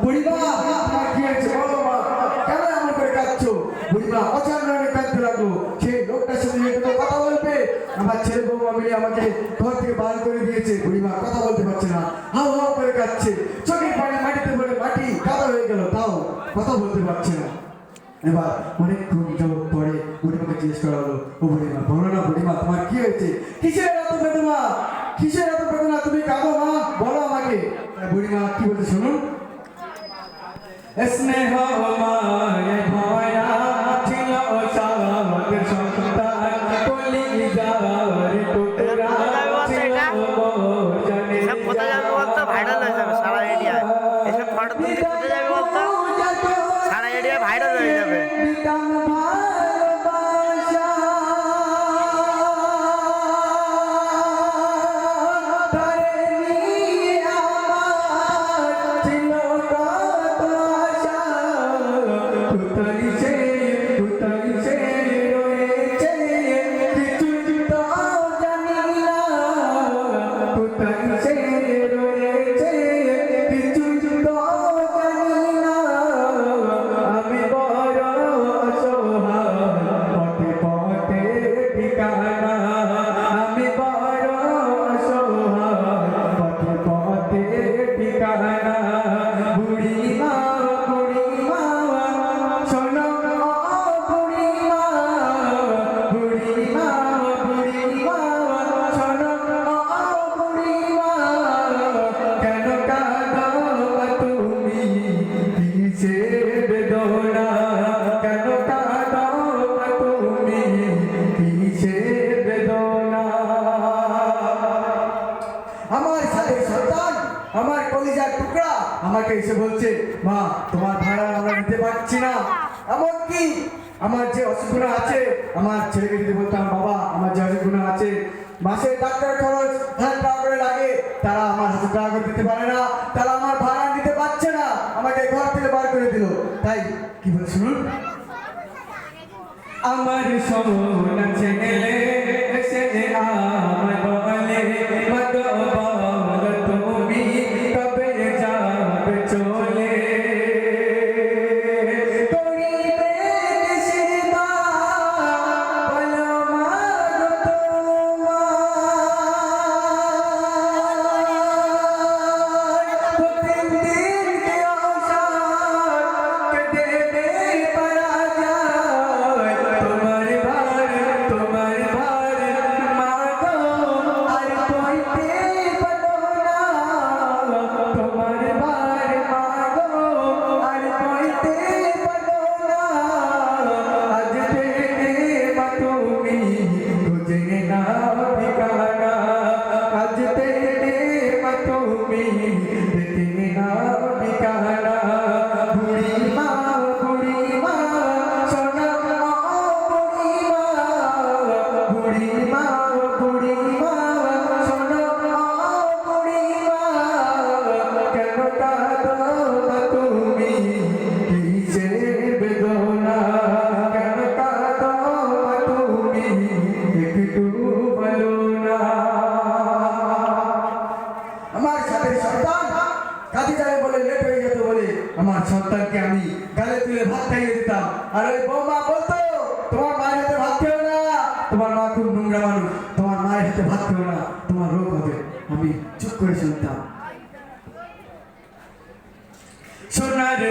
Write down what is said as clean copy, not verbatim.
বুড়িমা তোমার কি হয়েছে বলো মা, কেন এমন করে কাঁদছো? বুড়িমা অচানক কাঁদতে লাগলো। সেই লোকটার সাথে একটু কথা বলবে, আমার ছেলে বৌমা মিলে আমাকে ঘর থেকে বার করে দিয়েছে। বুড়িমা কথা বলতে পারছে না, হাও হাও করে কাঁদছে, চোখের পানি মাটিতে পড়ে মাটি কাদা হয়ে গেল, তাও কথা বলতে পারছে না। এবার অনেকক্ষণ যাবত পরে বুড়িমাকে জিজ্ঞেস করা হলো, ও বুড়িমা বলো না বুড়িমা তোমার কি হয়েছে, কিসের এত বেদনা, কিসের এত বেদনা, তুমি কাঁদো মা, বলো আমাকে। বুড়িমা কি বলছে শুনুন। স্নেহ মায় ভয়া ছিল সাগর সন্তান কলিজার টুকরা ছিল জানে এসব কোথায় যাবে বলতো? ভাইরাল হয়ে যাবে সারা এরিয়ায়। এসব ফটো তুলতে কোথায় যাবে বলতো? সারা এরিয়ায় ভাইরাল হয়ে যাবে। আমার কলিজার টুকরা আমাকে এসে বলছে, মা তোমার ভাড়া আমরা নিতে পারছি না। এমনকি আমার যে অসুখ আছে, আমার ছেলেকে যদি বলতাম বাবা আমার যে অসুখ আছে, মাসে ডাক্তার খরচ 1000 টাকা করে লাগে, তারা আমার 1000 টাকা করে দিতে পারে না, তারা আমার ভাড়া দিতে পারছে না, আমাকে ঘর থেকে বার করে দিল। তাই কি বলে শুনুন। আমার সোনা ছেলে এসে আমার বলে মত বল তুমি কবে যাবে চলে, করিবে সেবা বলো মা তোমার, প্রতিদিন কে আশা কে দেবে পারা যায়, তোমার ভার মা গো আর কইতে পারো না, তোমার ভার মা গো আর কইতে পারো না, আজ থেকে মা তুমি খুঁজে নাও ঠিকানা, আজ থেকে মা তুমি দেখে নাও ঠিকানা, বুড়িমা বুড়িমা সোনা বুড়িমা, বুড়িমা বুড়িমা সোনা বুড়িমা, কেন কাঁদো মা তুমি কিসের বেদনা, কেন কাঁদো মা তুমি একটু বলো না। আমার সাথে সন্তান কাজে যাবে বলে লেট হয়ে যেত বলে আমার সন্তানকে আমি গালে তুলে ভাত খাইয়ে দিতাম, আর ওই বৌমা বলতো তোমার মায়ের হাতে ভাত খেও না, তোমার মা খুব নোংরা মানুষ, তোমার মায়ের হাতে ভাত খেও না, তোমার রোগ হবে। আমি চুপ করে শুনতাম। সোনার